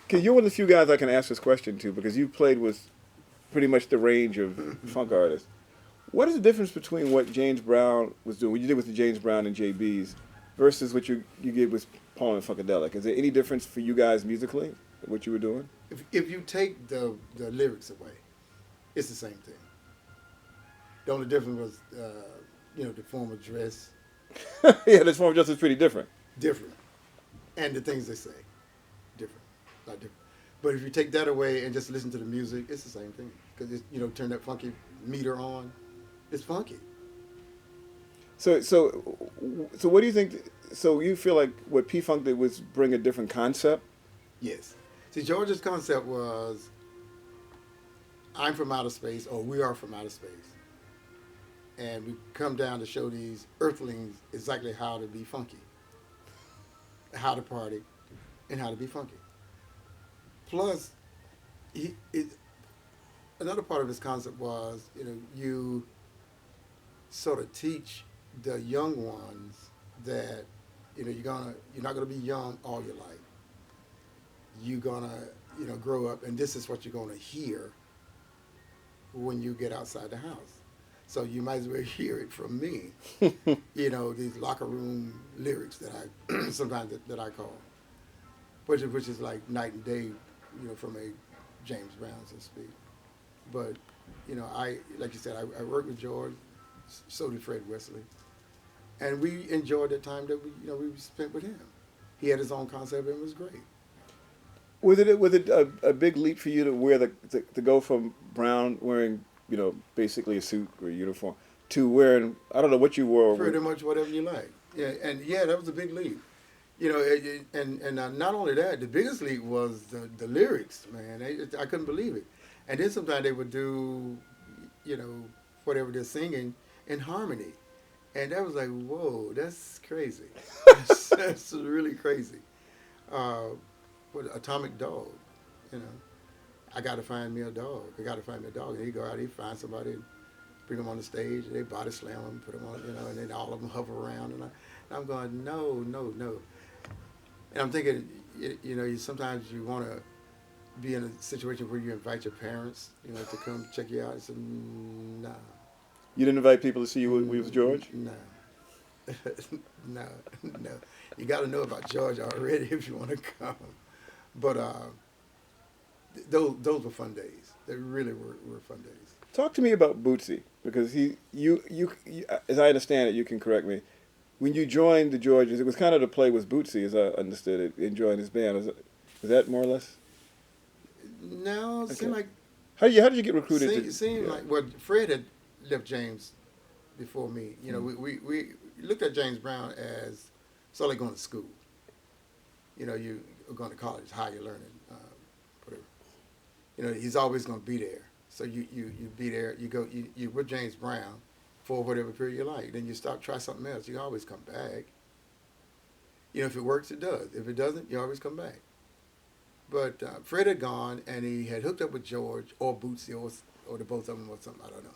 'Cause you're one of the few guys I can ask this question to because you played with pretty much the range of funk artists. What is the difference between what James Brown was doing, what you did with the James Brown and JB's, versus what you did with Paul and Funkadelic? Is there any difference for you guys musically, what you were doing? If you take the lyrics away, it's the same thing. The only difference was, the form of dress, Yeah, this form of justice is pretty different. different, and the things they say, different, not different. But if you take that away and just listen to the music, it's the same thing. Because turn that funky meter on, it's funky. So what do you think? So you feel like what P Funk did was bring a different concept? Yes. See, George's concept was, I'm from outer space, or we are from outer space. And we come down to show these earthlings exactly how to be funky, how to party, and how to be funky. Plus, another part of his concept was, you sort of teach the young ones that, you're not gonna be young all your life. You're gonna, grow up, and this is what you're gonna hear when you get outside the house. So you might as well hear it from me. These locker room lyrics that I sometimes that I call, which is like night and day, from a James Brown, so to speak. But I like you said, I worked with George, so did Fred Wesley, and we enjoyed the time that we spent with him. He had his own concept and it was great. Was it a big leap for you to wear to go from Brown wearing basically a suit or a uniform to wearing, I don't know what you wore. Pretty much whatever you like. Yeah, and that was a big leap. And not only that, the biggest leap was the lyrics, man. I couldn't believe it. And then sometimes they would do, whatever they're singing in harmony. And that was like, whoa, that's crazy. That's really crazy. What Atomic Dog, you know. I got to find me a dog. I got to find me a dog. And he go out, he find somebody, bring them on the stage, and they body slam them, put them on, and then all of them hover around. And I'm going, no, no, no. And I'm thinking, sometimes you want to be in a situation where you invite your parents, to come check you out. I said, nah. You didn't invite people to see you with George? No. No, no. You got to know about George already if you want to come. But those were fun days. They really were fun days. Talk to me about Bootsy, because you, as I understand it, you can correct me. When you joined the Georges, it was kind of to play with Bootsy, as I understood it, enjoying his band. Was that more or less? No, it seemed like. How did you get recruited? It seemed like, well, Fred had left James before me. We looked at James Brown as sort of like going to school. You are going to college, higher learning, whatever. He's always going to be there. So you be there. You go. You with James Brown for whatever period you like. Then you stop, try something else. You always come back. If it works, it does. If it doesn't, you always come back. But Fred had gone, and he had hooked up with George or Bootsy or the both of them or something. I don't know.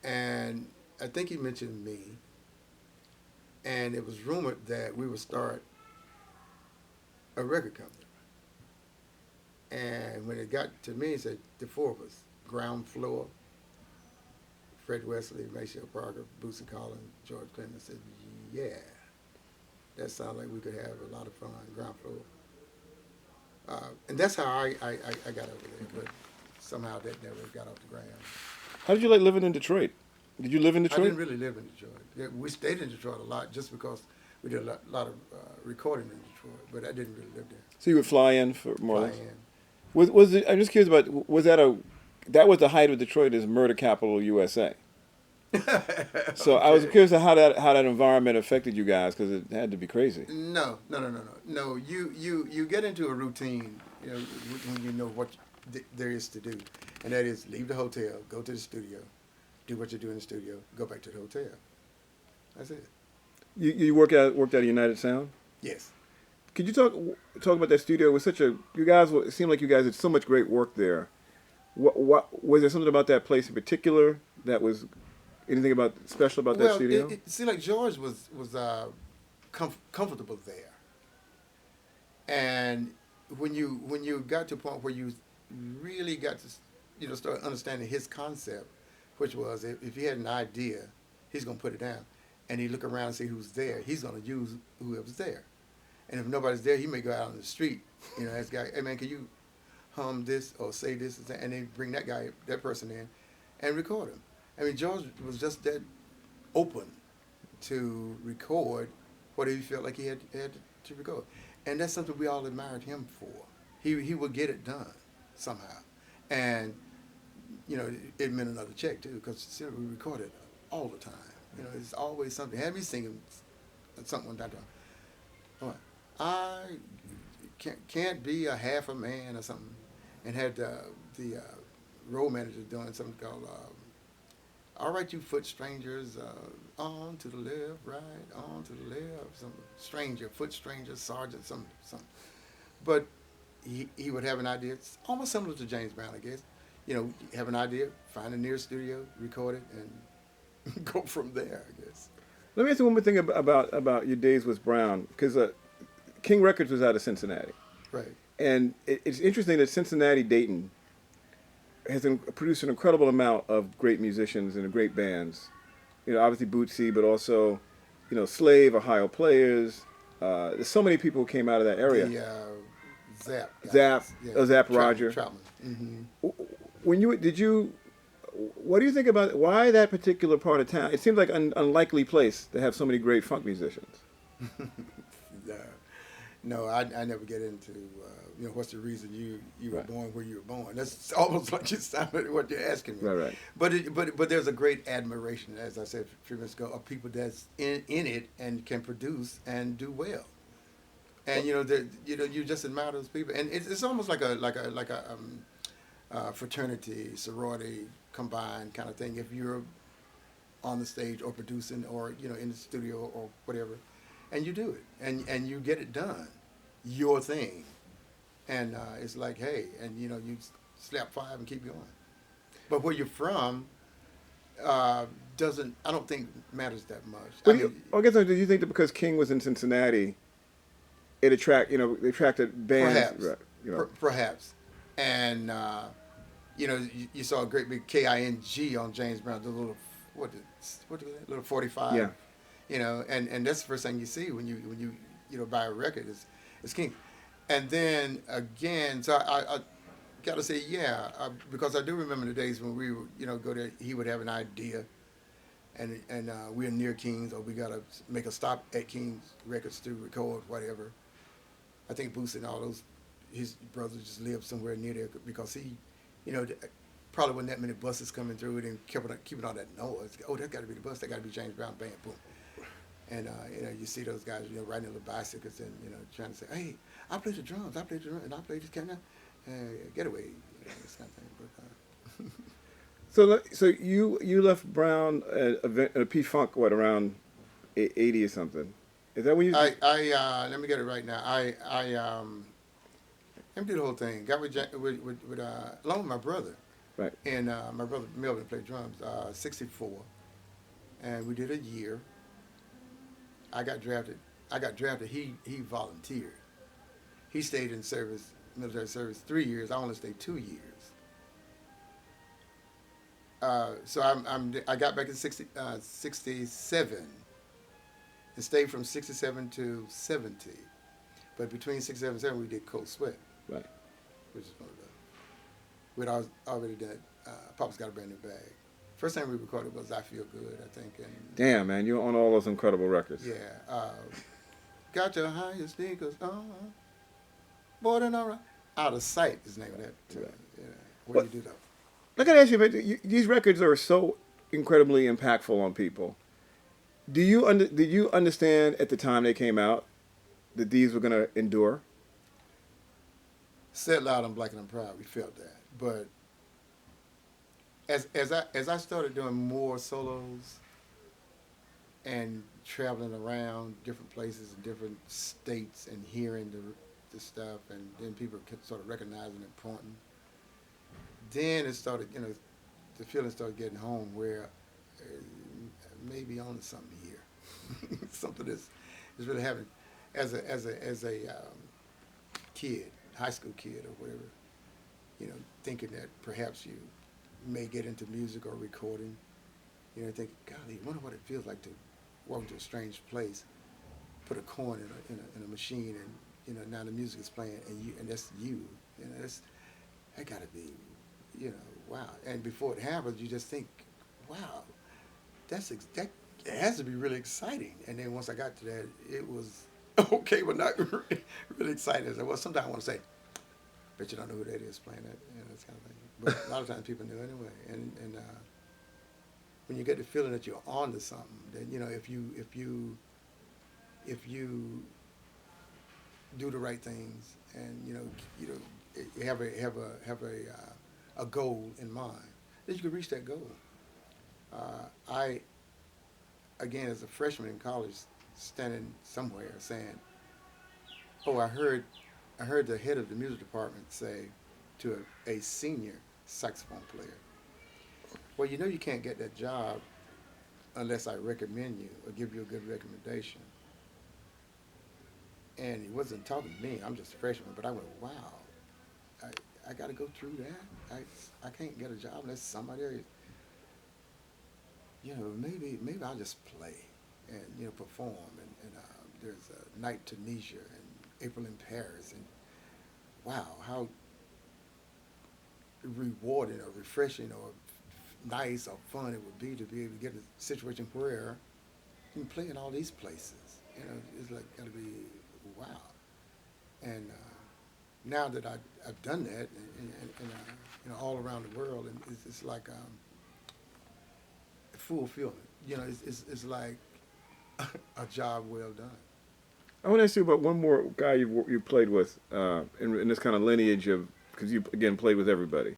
And I think he mentioned me. And it was rumored that we would start a record company. And when it got to me, it said the four of us, ground floor, Fred Wesley, Maceo Parker, Bootsy Collins, George Clinton. I said, yeah, that sounds like we could have a lot of fun, ground floor. And that's how I got over there, but somehow that never got off the ground. How did you like living in Detroit? Did you live in Detroit? I didn't really live in Detroit. Yeah, we stayed in Detroit a lot just because we did a lot of recording in Detroit, but I didn't really live there. So you would fly in for more or less? Fly in. Was it, I'm just curious about, that was the height of Detroit as murder capital USA. So okay. I was curious how that environment affected you guys, because it had to be crazy. No. You get into a routine, when you know what there is to do, and that is leave the hotel, go to the studio, do what you do in the studio, go back to the hotel. That's it. You worked out of United Sound? Yes. Could you talk about that studio? It was it seemed like you guys did so much great work there. What was there something about that place in particular that was anything special about that studio? It seemed like George was comfortable there, And when you got to a point where you really got to start understanding his concept, which was if he had an idea, he's gonna put it down, and he look around and see who's there. He's gonna use whoever's there, and if nobody's there, he may go out on the street. Ask guy, hey man, can you hum this or say this, and then bring that person in, and record him. I mean, George was just that open to record what he felt like he had to record, and that's something we all admired him for. He would get it done somehow, and it meant another check too, because we recorded all the time. It's always something. Had me singing something one time. Oh, I can't be a half a man or something, and had the road manager doing something called "All right, you foot strangers, on to the left, right, on to the left." Some stranger, foot stranger, sergeant, something. But he would have an idea. It's almost similar to James Brown, I guess. Have an idea, find a near studio, record it, and go from there, I guess. Let me ask you one more thing about your days with Brown, because King Records was out of Cincinnati. Right. And it's interesting that Cincinnati Dayton has produced an incredible amount of great musicians and great bands. Obviously Bootsy, but also, Slave, Ohio Players. There's so many people who came out of that area. The Zap, yeah. Zap Roger. Troutman. Mm-hmm. What do you think about why that particular part of town? It seems like an unlikely place to have so many great funk musicians. No, I never get into what's the reason you were Right. born where you were born. That's almost like you sounded what you're asking me. Right. But there's a great admiration, as I said a few minutes ago, of people that's in it and can produce and do well. And you just admire those people, and it's almost like a fraternity, sorority combined kind of thing. If you're on the stage or producing or in the studio or whatever, and you do it and you get it done, your thing, and it's like, hey, and you slap five and keep going. But where you're from I don't think matters that much. I guess, do you think that because King was in Cincinnati, it attracted bands? Perhaps, perhaps, and you saw a great big KING on James Brown, the little little 45. Yeah. And that's the first thing you see when you buy a record is King, and then again, so I got to say because I do remember the days when we would go there. He would have an idea, and we're near King's, or we got to make a stop at King's Records to record whatever. I think Boosie and all his brothers just lived somewhere near there because he, probably wasn't that many buses coming through and keeping all that noise. Oh, that's got to be the bus. That got to be James Brown Band. Boom. And you see those guys, riding little bicycles and trying to say, hey, I play the drums, and I play this kind of getaway, this kind of thing. But, So you left Brown at a P Funk around 80 or something. Is that when you? let me get it right now. Let me do the whole thing. Got with along with my brother. Right. And my brother Melvin played drums. 64, and we did a year. I got drafted. He volunteered. He stayed in military service 3 years. I only stayed 2 years. So I got back in 67 and stayed from 67 to 70. But between 67 and 70, we did Cold Sweat. Right. Which is one of the, we'd already done, Papa's Got a Brand New Bag. First time we recorded was I Feel Good, I think. And damn, man, you're on all those incredible records. Yeah. Got your highest sneakers on. More than all right. Out of Sight is the name of that. Right. What do you do though? I gotta ask you, these records are so incredibly impactful on people. Did you understand at the time they came out that these were gonna endure? Said loud, I'm black and I'm proud. We felt that, but as I started doing more solos and traveling around different places in different states and hearing the stuff, and then people sort of recognizing and pointing. Then it started, the feeling started getting home where maybe on to something here, something is really happening. As a kid, high school kid or whatever, thinking that perhaps you may get into music or recording, think, golly, I wonder what it feels like to walk into a strange place, put a coin in a machine, and now the music is playing, and that's you. That got to be, wow. And before it happens, you just think, wow, that it has to be really exciting. And then once I got to that, it was okay, but not really exciting. I said, well, sometimes I want to say, bet you don't know who that is playing that, that kind of thing. But a lot of times people knew anyway. And when you get the feeling that you're on to something, then if you do the right things, and you have a goal in mind, then you can reach that goal. I again, as a freshman in college, standing somewhere saying, "Oh, I heard the head of the music department say to a senior saxophone player, well, you can't get that job unless I recommend you or give you a good recommendation." And he wasn't talking to me. I'm just a freshman, but I went, "Wow, I got to go through that. I can't get a job unless somebody else, maybe I'll just play and perform." And there's a Night Tunisia and April in Paris, and wow, how rewarding or refreshing or nice or fun it would be to be able to get in a situation where you can play in all these places. It's like got to be wow. And now that I've done that, and all around the world, and it's like fulfillment. It's like a job well done. I want to ask you about one more guy you played with in this kind of lineage of, because you again played with everybody.